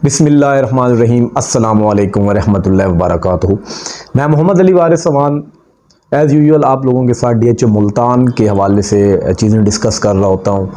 बिस्मिल्लाहिर्रहमानिर्रहीम अस्सलामु अलैकुम वरहमतुल्लाहि वबरकातुहू। मैं मोहम्मद अली वारिस अमान एज़ यूजुअल आप लोगों के साथ DHO मुल्तान के हवाले से चीज़ें डिस्कस कर रहा होता हूँ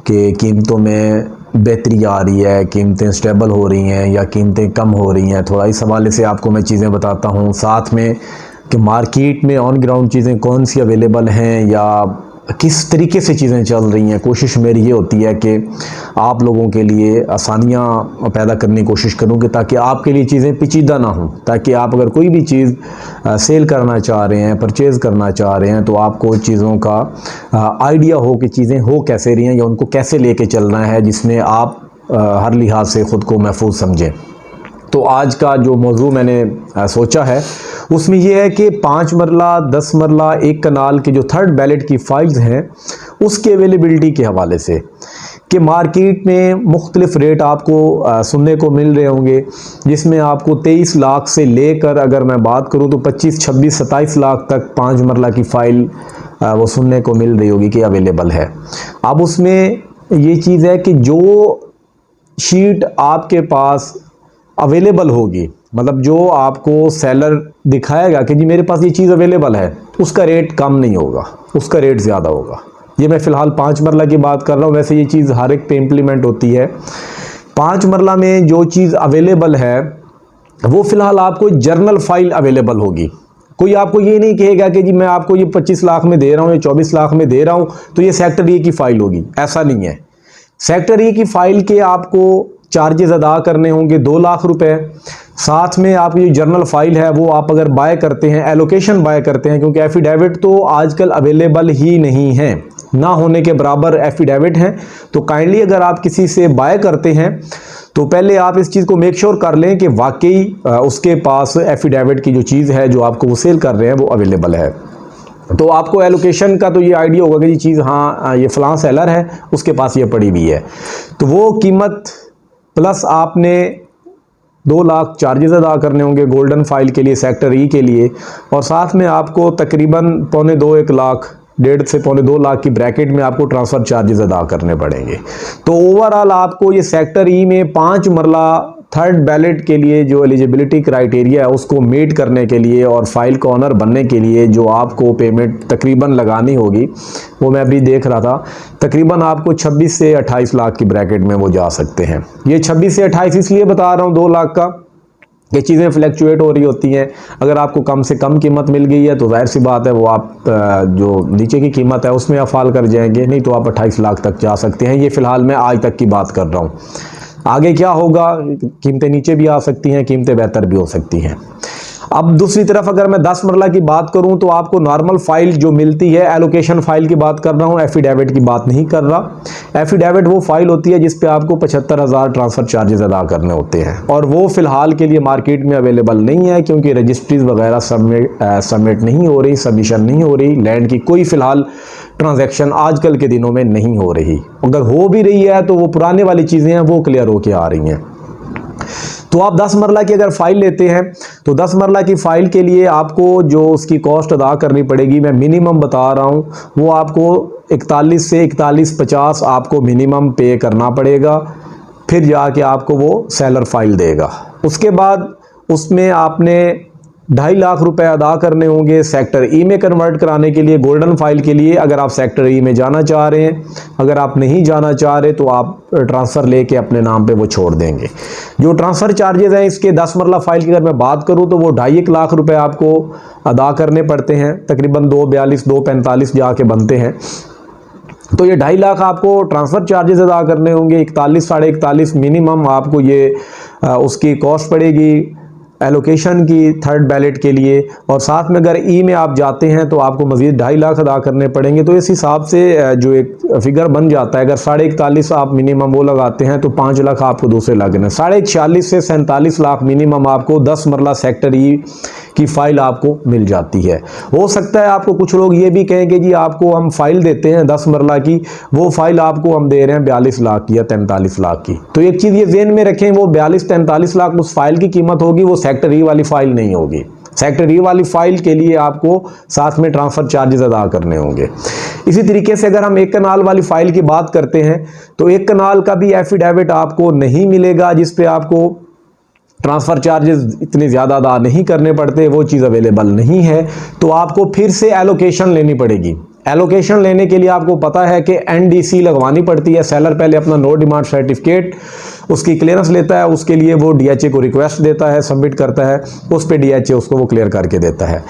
कि कीमतों में बेहतरी आ रही है, कीमतें स्टेबल हो रही हैं या कीमतें कम हो रही हैं। थोड़ा इस हवाले से आपको मैं चीज़ें बताता हूँ, साथ में कि मार्केट में ऑन ग्राउंड चीज़ें कौन सी अवेलेबल हैं या किस तरीके से चीज़ें चल रही हैं। कोशिश मेरी ये होती है कि आप लोगों के लिए आसानियाँ पैदा करने की कोशिश करूँगी ताकि आपके लिए चीज़ें पेचीदा ना हों, ताकि आप अगर कोई भी चीज़ सेल करना चाह रहे हैं, परचेज़ करना चाह रहे हैं, तो आपको चीज़ों का आइडिया हो कि चीज़ें हो कैसे रही हैं या उनको कैसे लेके चलना है, जिसमें आप हर लिहाज से ख़ुद को महफूज समझें। तो आज का जो मौजू मैंने सोचा है उसमें यह है कि 5 मरला 10 मरला 1 कनाल के जो थर्ड बैलेट की फ़ाइल्स हैं उसके अवेलेबिलिटी के हवाले से कि मार्केट में मुख्तलिफ़ रेट आपको सुनने को मिल रहे होंगे, जिसमें आपको 23 लाख से लेकर अगर मैं बात करूं तो 25, 26, 27 लाख तक 5 मरला की फ़ाइल वो सुनने को मिल रही होगी कि अवेलेबल है। अब उसमें ये चीज़ है कि जो शीट आपके पास अवेलेबल होगी, मतलब जो आपको सेलर दिखाएगा कि जी मेरे पास ये चीज़ अवेलेबल है, उसका रेट कम नहीं होगा, उसका रेट ज़्यादा होगा। ये मैं फ़िलहाल 5 मरला की बात कर रहा हूँ, वैसे ये चीज़ हर एक पे इम्प्लीमेंट होती है। 5 मरला में जो चीज़ अवेलेबल है वो फ़िलहाल आपको जर्नल फाइल अवेलेबल होगी। कोई आपको ये नहीं कहेगा कि जी मैं आपको ये 25 लाख में दे रहा हूँ या 24 लाख में दे रहा हूँ तो ये सेक्टर ए की फ़ाइल होगी, ऐसा नहीं है। सेक्टर ए की फ़ाइल के आपको चार्जेस अदा करने होंगे 2 लाख रुपए। साथ में आप ये जर्नल फाइल है वो आप अगर बाय करते हैं, एलोकेशन बाय करते हैं, क्योंकि एफिडेविट तो आजकल अवेलेबल ही नहीं है, ना होने के बराबर एफिडेविट हैं। तो काइंडली अगर आप किसी से बाय करते हैं तो पहले आप इस चीज़ को मेक श्योर कर लें कि वाकई उसके पास एफिडेविट की जो चीज़ है जो आपको वो सेल कर रहे हैं वो अवेलेबल है। तो आपको एलोकेशन का तो ये आइडिया होगा कि ये चीज़ हाँ ये फ़लाँ सेलर है, उसके पास ये पड़ी हुई है, तो वो कीमत प्लस आपने 2 लाख चार्जेस अदा करने होंगे गोल्डन फाइल के लिए, सेक्टर ई के लिए, और साथ में आपको तकरीबन 1.25 लाख 1.5 से 2.25 लाख की ब्रैकेट में आपको ट्रांसफ़र चार्जेस अदा करने पड़ेंगे। तो ओवरऑल आपको ये सेक्टर ई में 5 मरला थर्ड बैलेट के लिए जो एलिजिबिलिटी क्राइटेरिया है उसको मीट करने के लिए और फाइल का ऑनर बनने के लिए जो आपको पेमेंट तकरीबन लगानी होगी, वो मैं अभी देख रहा था, तकरीबन आपको 26 से 28 लाख की ब्रैकेट में वो जा सकते हैं। ये 26 से 28 इसलिए बता रहा हूँ 2 लाख का, ये चीज़ें फ्लैक्चुएट हो रही होती हैं। अगर आपको कम से कम कीमत मिल गई है तो जाहिर सी बात है वो आप जो नीचे की कीमत है उसमें आप फाल कर जाएंगे, नहीं तो आप 28 लाख तक जा सकते हैं। ये फ़िलहाल मैं आज तक की बात कर रहा हूँ, आगे क्या होगा, कीमतें नीचे भी आ सकती हैं, कीमतें बेहतर भी हो सकती हैं। अब दूसरी तरफ अगर मैं 10 मरला की बात करूं तो आपको नॉर्मल फाइल जो मिलती है, एलोकेशन फाइल की बात कर रहा हूं, एफिडेविट की बात नहीं कर रहा। एफिडेविट वो फाइल होती है जिस पे आपको 75,000 ट्रांसफ़र चार्जेस अदा करने होते हैं, और वो फ़िलहाल के लिए मार्केट में अवेलेबल नहीं है क्योंकि रजिस्ट्रीज वगैरह सबमिट नहीं हो रही, सबमिशन नहीं हो रही, लैंड की कोई फ़िलहाल ट्रांजैक्शन आजकल के दिनों में नहीं हो रही। अगर हो भी रही है तो वो पुराने वाली चीज़ें हैं वो क्लियर होके आ रही हैं। तो आप 10 मरला की अगर फ़ाइल लेते हैं तो 10 मरला की फ़ाइल के लिए आपको जो उसकी कॉस्ट अदा करनी पड़ेगी, मैं मिनिमम बता रहा हूँ, वो आपको 41 से 4150 आपको मिनिमम पे करना पड़ेगा, फिर जाके आपको वो सेलर फाइल देगा। उसके बाद उसमें आपने 2.5 लाख रुपए अदा करने होंगे सेक्टर ई में कन्वर्ट कराने के लिए, गोल्डन फाइल के लिए, अगर आप सेक्टर ई में जाना चाह रहे हैं। अगर आप नहीं जाना चाह रहे तो आप ट्रांसफ़र लेके अपने नाम पे वो छोड़ देंगे। जो ट्रांसफ़र चार्जेस हैं इसके 10 मरला फाइल की अगर मैं बात करूं तो वो 2.5 लाख रुपए आपको अदा करने पड़ते हैं, तकरीबन 242 245 जाके बनते हैं। तो ये 2.5 लाख आपको ट्रांसफ़र चार्जेस अदा करने होंगे, 41 साढ़े 41 मिनिमम आपको ये उसकी कॉस्ट पड़ेगी एलोकेशन की थर्ड बैलेट के लिए, और साथ में अगर ई में आप जाते हैं तो आपको मज़ीद 2.5 लाख अदा करने पड़ेंगे। तो इस हिसाब से जो एक फिगर बन जाता है, अगर 41.5 आप मिनिमम वो लगाते हैं तो 5 लाख आपको दूसरे लगने, 46.5 से 47 लाख मिनिमम आपको 10 मरला सेक्टर ई की फ़ाइल आपको मिल जाती है। हो सकता है आपको कुछ लोग ये भी कहें कि जी आपको हम फ़ाइल देते हैं 10 मरला की, वो फ़ाइल आपको हम दे रहे हैं 42 लाख की या 43 लाख की। तो एक चीज़ ये ज़हन में रखें, वो 42-43 लाख उस फाइल की कीमत होगी, वो सेक्टर ई वाली फ़ाइल नहीं होगी। सेक्टर ई वाली फाइल के लिए आपको साथ में ट्रांसफ़र चार्जेस अदा करने होंगे। इसी तरीके से अगर हम एक कनाल वाली फाइल की बात करते हैं तो एक कनाल का भी एफिडेविट आपको नहीं मिलेगा जिस पे आपको ट्रांसफ़र चार्जेस इतने ज़्यादा अदा नहीं करने पड़ते, वो चीज़ अवेलेबल नहीं है। तो आपको फिर से एलोकेशन लेनी पड़ेगी। एलोकेशन लेने के लिए आपको पता है कि एनडीसी लगवानी पड़ती है। सेलर पहले अपना नो डिमांड सर्टिफिकेट उसकी क्लियरेंस लेता है, उसके लिए वो डीएचए को रिक्वेस्ट देता है, सबमिट करता है, उस पे डीएचए उसको वो क्लियर करके देता है।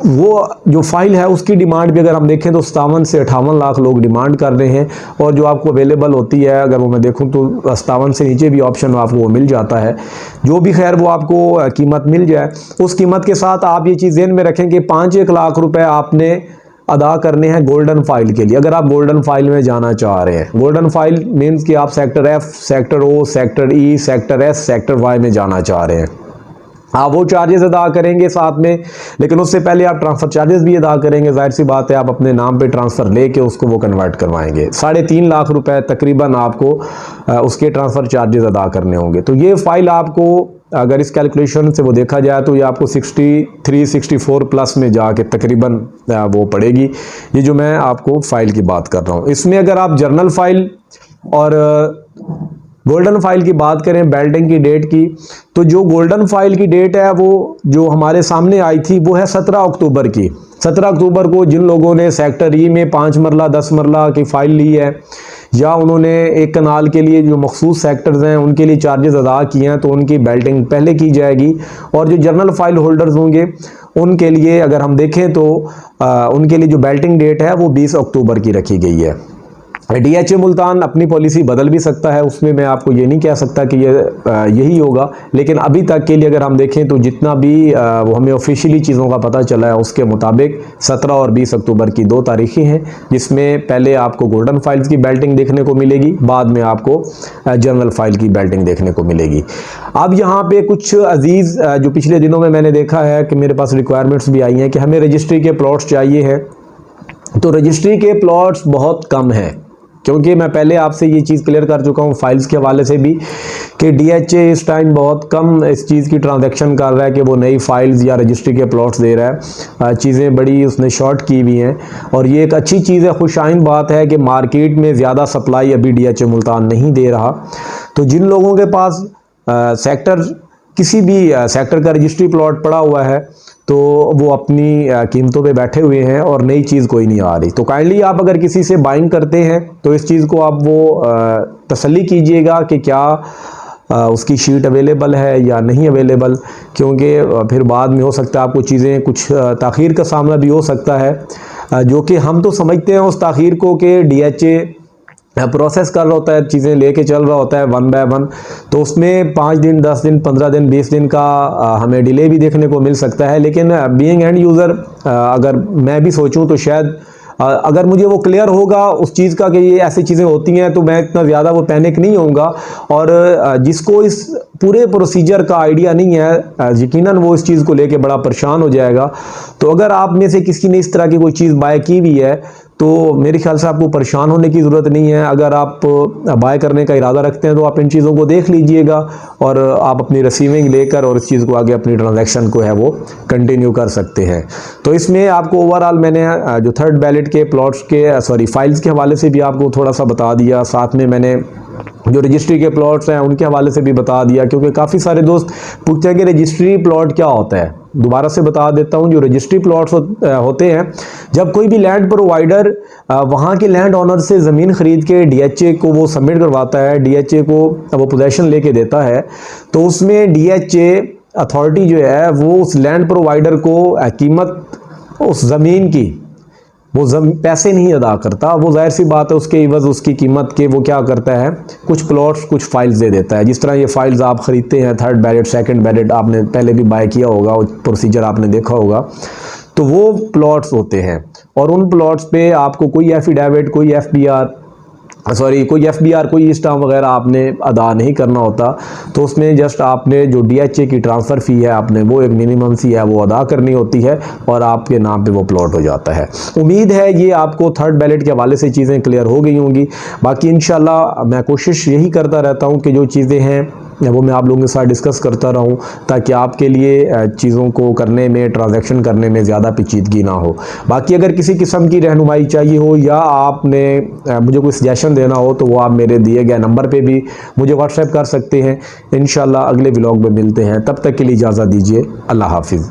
वो जो फाइल है उसकी डिमांड भी अगर हम देखें तो 57 से 58 लाख लोग डिमांड कर रहे हैं, और जो आपको अवेलेबल होती है अगर वो मैं देखूं तो 57 से नीचे भी ऑप्शन आपको वो मिल जाता है। जो भी खैर वो आपको कीमत मिल जाए, उस कीमत के साथ आप ये चीज़ ध्यान में रखें कि 5-1 लाख रुपए आपने अदा करने हैं गोल्डन फाइल के लिए। अगर आप गोल्डन फाइल में जाना चाह रहे हैं, गोल्डन फाइल मीन्स कि आप sector F, sector O, sector E, sector S, sector Y में जाना चाह रहे हैं, आप वो चार्जेस अदा करेंगे साथ में, लेकिन उससे पहले आप ट्रांसफ़र चार्जेस भी अदा करेंगे। जाहिर सी बात है आप अपने नाम पे ट्रांसफ़र लेके उसको वो कन्वर्ट करवाएंगे। 3.5 लाख रुपए तकरीबन आपको उसके ट्रांसफ़र चार्जेस अदा करने होंगे। तो ये फ़ाइल आपको अगर इस कैलकुलेशन से वो देखा जाए तो ये आपको 63-64 प्लस में जाके तकरीबन वो पड़ेगी। ये जो मैं आपको फ़ाइल की बात कर रहा हूँ, इसमें अगर आप जर्नल फ़ाइल और गोल्डन फाइल की बात करें बेल्टिंग की डेट की, तो जो गोल्डन फाइल की डेट है वो जो हमारे सामने आई थी वो है 17 अक्टूबर की। 17 अक्टूबर को जिन लोगों ने सेक्टर ई में 5 मरला 10 मरला की फ़ाइल ली है, या उन्होंने एक कनाल के लिए जो मखसूस सेक्टर्स हैं उनके लिए चार्जेस अदा किए हैं, तो उनकी बेल्टिंग पहले की जाएगी। और जो जर्नल फाइल होल्डर्स होंगे उनके लिए अगर हम देखें तो उनके लिए जो बेल्टिंग डेट है वो 20 अक्टूबर की रखी गई है। डीएचए मुल्तान अपनी पॉलिसी बदल भी सकता है, उसमें मैं आपको ये नहीं कह सकता कि ये यही होगा, लेकिन अभी तक के लिए अगर हम देखें तो जितना भी वो हमें ऑफिशियली चीज़ों का पता चला है उसके मुताबिक 17 और 20 अक्टूबर की 2 तारीखें हैं, जिसमें पहले आपको गोल्डन फाइल्स की बेल्टिंग देखने को मिलेगी, बाद में आपको जनरल फाइल की बेल्टिंग देखने को मिलेगी। अब यहाँ पे कुछ अजीज़ जो पिछले दिनों में मैंने देखा है कि मेरे पास रिक्वायरमेंट्स भी आई हैं कि हमें रजिस्ट्री के प्लॉट्स चाहिए हैं, तो रजिस्ट्री के प्लॉट्स बहुत कम हैं, क्योंकि मैं पहले आपसे ये चीज़ क्लियर कर चुका हूँ फाइल्स के हवाले से भी कि डीएचए इस टाइम बहुत कम इस चीज़ की ट्रांजैक्शन कर रहा है कि वो नई फाइल्स या रजिस्ट्री के प्लॉट्स दे रहा है। चीज़ें बड़ी उसने शॉर्ट की हुई हैं, और ये एक अच्छी चीज़ है, खुशाइन बात है कि मार्केट में ज़्यादा सप्लाई अभी डीएचए मुल्तान नहीं दे रहा। तो जिन लोगों के पास सेक्टर किसी भी सेक्टर का रजिस्ट्री प्लॉट पड़ा हुआ है तो वो अपनी कीमतों पे बैठे हुए हैं और नई चीज़ कोई नहीं आ रही, तो काइंडली आप अगर किसी से बाइंग करते हैं तो इस चीज़ को आप वो तसल्ली कीजिएगा कि क्या उसकी शीट अवेलेबल है या नहीं अवेलेबल, क्योंकि फिर बाद में हो सकता है आपको चीज़ें कुछ ताख़ीर का सामना भी हो सकता है, जो कि हम तो समझते हैं उस ताख़ीर को कि डीएचए प्रोसेस कर रहा होता है, चीज़ें लेके चल रहा होता है 1 बाय 1, तो उसमें 5 दिन 10 दिन 15 दिन 20 दिन का हमें डिले भी देखने को मिल सकता है। लेकिन बीइंग एंड यूज़र अगर मैं भी सोचूं तो शायद अगर मुझे वो क्लियर होगा उस चीज़ का कि ये ऐसी चीज़ें होती हैं तो मैं इतना ज़्यादा वो पैनिक नहीं होऊंगा। और जिसको इस पूरे प्रोसीजर का आइडिया नहीं है यकीनन वो इस चीज़ को लेके बड़ा परेशान हो जाएगा। तो अगर आप में से किसी ने इस तरह की कोई चीज़ बाय की हुई है तो मेरे ख्याल से आपको परेशान होने की ज़रूरत नहीं है। अगर आप बाय करने का इरादा रखते हैं तो आप इन चीज़ों को देख लीजिएगा और आप अपनी रिसीविंग लेकर और इस चीज़ को आगे अपनी ट्रांजैक्शन को है वो कंटिन्यू कर सकते हैं। तो इसमें आपको ओवरऑल मैंने जो थर्ड बैलेट के प्लॉट्स के फाइल्स के हवाले से भी आपको थोड़ा सा बता दिया, साथ में मैंने जो रजिस्ट्री के प्लॉट्स हैं उनके हवाले से भी बता दिया, क्योंकि काफ़ी सारे दोस्त पूछते हैं कि रजिस्ट्री प्लॉट क्या होता है। दोबारा से बता देता हूं, जो रजिस्ट्री प्लॉट्स होते हैं जब कोई भी लैंड प्रोवाइडर वहां के लैंड ऑनर से ज़मीन खरीद के डीएचए को वो सबमिट करवाता है, डीएचए को वो पोजेशन लेके देता है, तो उसमें डीएचए अथॉरिटी जो है वो उस लैंड प्रोवाइडर को कीमत उस ज़मीन की वो पैसे नहीं अदा करता। वो जाहिर सी बात है उसके इवज़ उसकी कीमत के वो क्या करता है कुछ प्लॉट्स कुछ फाइल्स दे देता है। जिस तरह ये फाइल्स आप ख़रीदते हैं थर्ड बैलेट सेकंड बैलेट, आपने पहले भी बाय किया होगा, प्रोसीजर आपने देखा होगा, तो वो प्लॉट्स होते हैं और उन प्लॉट्स पे आपको कोई एफिडेविट कोई एफबीआर कोई स्टाम्प वगैरह आपने अदा नहीं करना होता। तो उसमें जस्ट आपने जो डीएचए की ट्रांसफ़र फ़ी है आपने वो एक मिनिमम सी है वो अदा करनी होती है और आपके नाम पे वो प्लॉट हो जाता है। उम्मीद है ये आपको थर्ड बैलेट के हवाले से चीज़ें क्लियर हो गई होंगी। बाकी इंशाल्लाह मैं कोशिश यही करता रहता हूँ कि जो चीज़ें हैं वो मैं आप लोगों के साथ डिस्कस करता रहूं, ताकि आपके लिए चीज़ों को करने में, ट्रांजैक्शन करने में ज़्यादा पेचीदगी ना हो। बाकी अगर किसी किस्म की रहनुमाई चाहिए हो या आपने मुझे कोई सजेशन देना हो, तो वो आप मेरे दिए गए नंबर पे भी मुझे व्हाट्सएप कर सकते हैं। इंशाल्लाह अगले व्लॉग में मिलते हैं, तब तक के लिए इजाज़त दीजिए। अल्लाह हाफिज़।